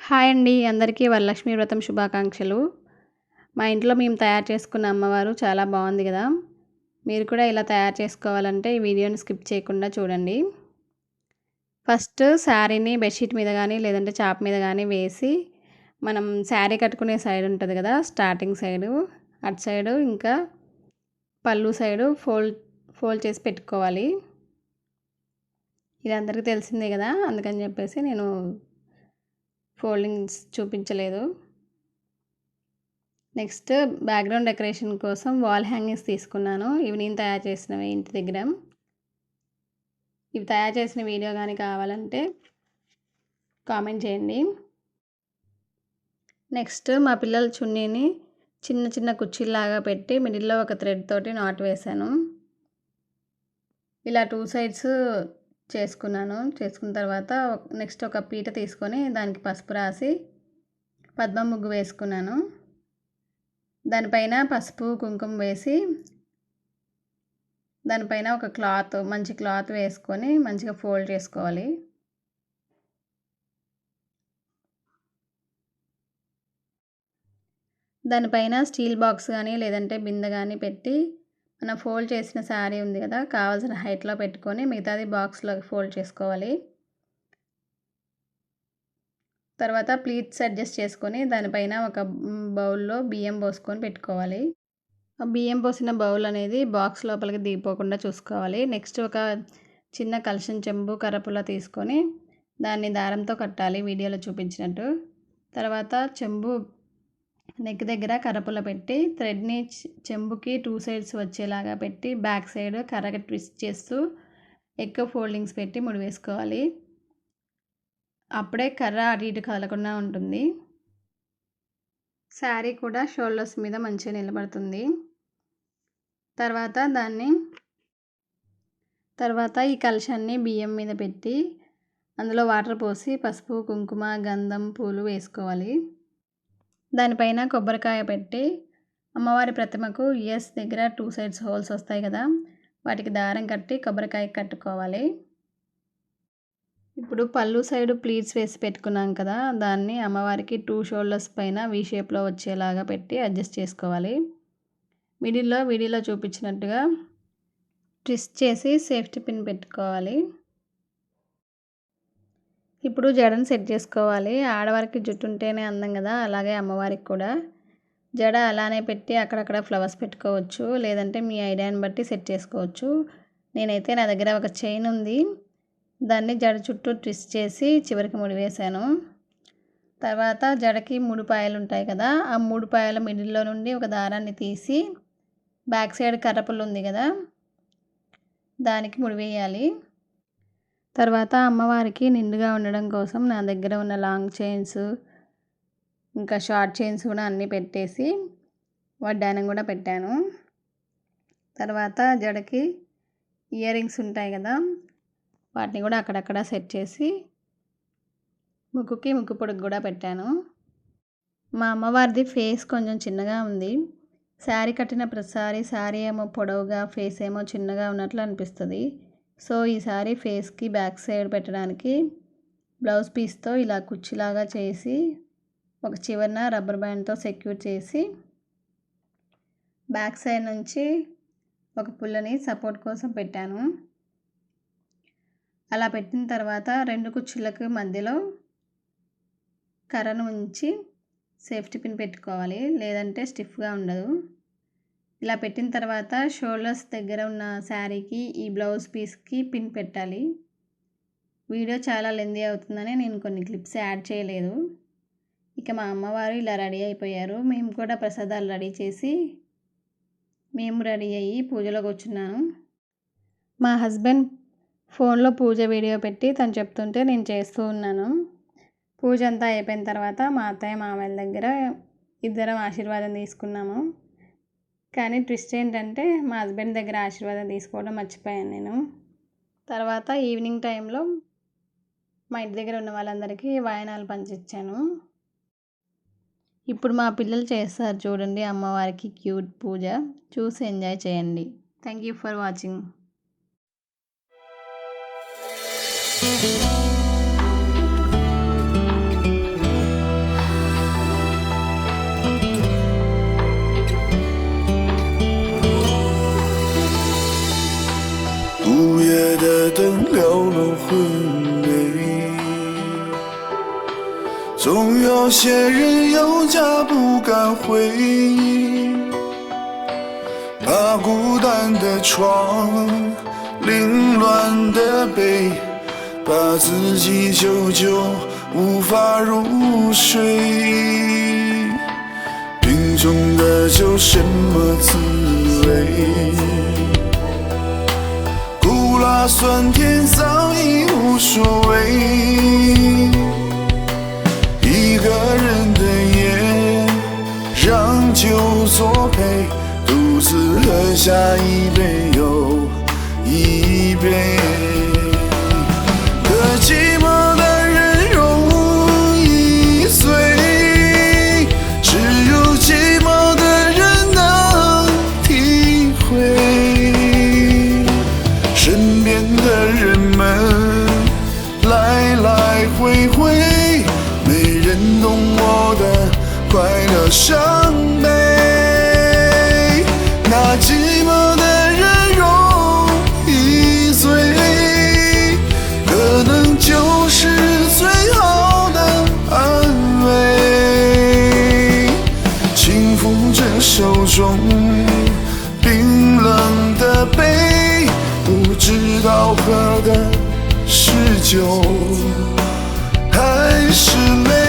Hi అండి అందరికీ వరలక్ష్మి వ్రతం శుభాకాంక్షలు. మా ఇంట్లో మేము తయారు చేసుకున్న అమ్మవారు చాలా బాగుంది కదా. మీరు కూడా ఇలా తయారు చేసుకోవాలంటే ఈ వీడియోని స్కిప్ చేయకుండా చూడండి. ఫస్ట్ శారీని బెడ్షీట్ మీద కానీ లేదంటే చాప్ మీద కానీ వేసి మనం శారీ కట్టుకునే సైడ్ ఉంటుంది కదా, స్టార్టింగ్ సైడు అటు సైడు ఇంకా పళ్ళు సైడు ఫోల్డ్ చేసి పెట్టుకోవాలి. ఇది అందరికీ తెలిసిందే కదా, అందుకని చెప్పేసి నేను ఫోల్డింగ్స్ చూపించలేదు. నెక్స్ట్ బ్యాక్గ్రౌండ్ డెకరేషన్ కోసం వాల్ హ్యాంగింగ్స్ తీసుకున్నాను. ఇవి నేను తయారు చేసినవి ఇంటి దగ్గర. ఇవి తయారు చేసిన వీడియో కానీ కావాలంటే కామెంట్ చేయండి. నెక్స్ట్ మా పిల్లల చున్నీని చిన్న చిన్న కుర్చీలాగా పెట్టి మిడిల్లో ఒక థ్రెడ్ తోటి నాట్ వేశాను. ఇలా 2 సైడ్స్ చేసుకున్న తర్వాత నెక్స్ట్ ఒక పీట తీసుకొని దానికి పసుపు రాసి పద్మం ముగ్గు వేసుకున్నాను. దానిపైన పసుపు కుంకుమ వేసి దానిపైన ఒక మంచి క్లాత్ వేసుకొని మంచిగా ఫోల్డ్ చేసుకోవాలి. దానిపైన స్టీల్ బాక్స్ కానీ లేదంటే బిందె కానీ పెట్టి మనం ఫోల్డ్ చేసిన శారీ ఉంది కదా, కావాల్సిన హైట్లో పెట్టుకొని మిగతాది బాక్స్లోకి ఫోల్డ్ చేసుకోవాలి. తర్వాత ప్లీట్స్ అడ్జస్ట్ చేసుకొని దానిపైన ఒక బౌల్లో బియ్యం పోసుకొని పెట్టుకోవాలి. ఆ బియ్యం పోసిన బౌల్ అనేది బాక్స్ లోపలికి దిగిపోకుండా చూసుకోవాలి. నెక్స్ట్ ఒక చిన్న కలశం చెంబు కర్రపుల్ల తీసుకొని దాన్ని దారంతో కట్టాలి వీడియోలో చూపించినట్టు. తర్వాత చెంబు నెక్ దగ్గర కర్రపుల్ల పెట్టి థ్రెడ్ని చెంబుకి 2 సైడ్స్ వచ్చేలాగా పెట్టి బ్యాక్ సైడ్ కర్రగా ట్విస్ట్ చేస్తూ ఎక్కువ ఫోల్డింగ్స్ పెట్టి ముడి వేసుకోవాలి. అప్పుడే కర్ర అటు ఇటు కదలకుండా ఉంటుంది. శారీ కూడా షోల్డర్స్ మీద మంచిగా నిలబడుతుంది. తర్వాత ఈ కలశాన్ని బియ్యం మీద పెట్టి అందులో వాటర్ పోసి పసుపు కుంకుమ గంధం పూలు వేసుకోవాలి. దానిపైన కొబ్బరికాయ పెట్టి అమ్మవారి ప్రతిమకు ఇయర్స్ దగ్గర 2 సైడ్స్ హోల్స్ వస్తాయి కదా, వాటికి దారం కట్టి కొబ్బరికాయ కట్టుకోవాలి. ఇప్పుడు పళ్ళు సైడు ప్లీట్స్ వేసి పెట్టుకున్నాం కదా, దాన్ని అమ్మవారికి 2 షోల్డర్స్ పైన వీ షేప్లో వచ్చేలాగా పెట్టి అడ్జస్ట్ చేసుకోవాలి. మిడిల్లో వీడియోలో చూపించినట్టుగా ట్విస్ట్ చేసి సేఫ్టీ పిన్ పెట్టుకోవాలి. ఇప్పుడు జడను సెట్ చేసుకోవాలి. ఆడవారికి జుట్టు ఉంటేనే అందం కదా, అలాగే అమ్మవారికి కూడా జడ అలానే పెట్టి అక్కడక్కడ ఫ్లవర్స్ పెట్టుకోవచ్చు, లేదంటే మీ ఐడియాని బట్టి సెట్ చేసుకోవచ్చు. నేనైతే నా దగ్గర ఒక చైన్ ఉంది, దాన్ని జడ చుట్టూ ట్విస్ట్ చేసి చివరికి ముడి వేశాను. తర్వాత జడకి 3 పాయలు ఉంటాయి కదా, ఆ 3 పాయల మిడిల్లో నుండి ఒక దారాన్ని తీసి బ్యాక్ సైడ్ కర్రపుల్లు ఉంది కదా, దానికి ముడి వేయాలి. తర్వాత అమ్మవారికి నిండుగా ఉండడం కోసం నా దగ్గర ఉన్న లాంగ్ చైన్స్ ఇంకా షార్ట్ చైన్స్ కూడా అన్నీ పెట్టేసి వడ్డానం కూడా పెట్టాను. తర్వాత జడకి ఇయర్ రింగ్స్ ఉంటాయి కదా, వాటిని కూడా అక్కడక్కడ సెట్ చేసి ముక్కుకి ముక్కు పొడుగు కూడా పెట్టాను. మా అమ్మవారిది ఫేస్ కొంచెం చిన్నగా ఉంది. శారీ కట్టిన ప్రతిసారి శారీ ఏమో పొడవుగా ఫేస్ ఏమో చిన్నగా ఉన్నట్లు అనిపిస్తుంది. సో ఈసారి ఫేస్కి బ్యాక్ సైడ్ పెట్టడానికి బ్లౌజ్ పీస్తో ఇలా కుర్చీలాగా చేసి ఒక చివరన రబ్బర్ బ్యాండ్తో సెక్యూర్ చేసి బ్యాక్ సైడ్ నుంచి ఒక పుల్లని సపోర్ట్ కోసం పెట్టాను. అలా పెట్టిన తర్వాత 2 కుర్చీలకు మధ్యలో కర్రను ఉంచి సేఫ్టీ పిన్ పెట్టుకోవాలి, లేదంటే స్టిఫ్గా ఉండదు. ఇలా పెట్టిన తర్వాత షోల్డర్స్ దగ్గర ఉన్న శారీకి ఈ బ్లౌజ్ పీస్కి పిన్ పెట్టాలి. వీడియో చాలా లెందీ అవుతుందని నేను కొన్ని క్లిప్స్ యాడ్ చేయలేదు. ఇక మా అమ్మవారు ఇలా రెడీ అయిపోయారు. మేము కూడా ప్రసాదాలు రెడీ చేసి మేము రెడీ అయ్యి పూజలో కూర్చున్నాను. మా హస్బెండ్ ఫోన్లో పూజ వీడియో పెట్టి తను చెప్తుంటే నేను చేస్తూ ఉన్నాను. పూజ అంతా అయిపోయిన తర్వాత మా అత్తయ్య మామయ్యల దగ్గర ఇద్దరం ఆశీర్వాదం తీసుకున్నాము. కానీ ట్విస్ట్ ఏంటంటే మా హస్బెండ్ దగ్గర ఆశీర్వాదం తీసుకోవడం మర్చిపోయాను నేను. తర్వాత ఈవినింగ్ టైంలో మా ఇంటి దగ్గర ఉన్న వాళ్ళందరికీ వాయనాలు పంచిచ్చాను. ఇప్పుడు మా పిల్లలు చేస్తారు చూడండి అమ్మవారికి క్యూట్ పూజ, చూసి ఎంజాయ్ చేయండి. Thank you for watching. 总有些人有家不敢回，把孤单的床，凌乱的被，把自己久久无法入睡。瓶中的酒什么滋味？苦辣酸甜早已无所谓。一个人的夜，让酒作陪，独自喝下一杯又一杯。可寂寞的人容易醉，只有寂寞的人能体会。身边的人们来来回回，没人懂我的快乐伤悲。那寂寞的人容易醉，可能就是最好的安慰。轻抚着手中冰冷的杯，不知道喝的是酒还是泪。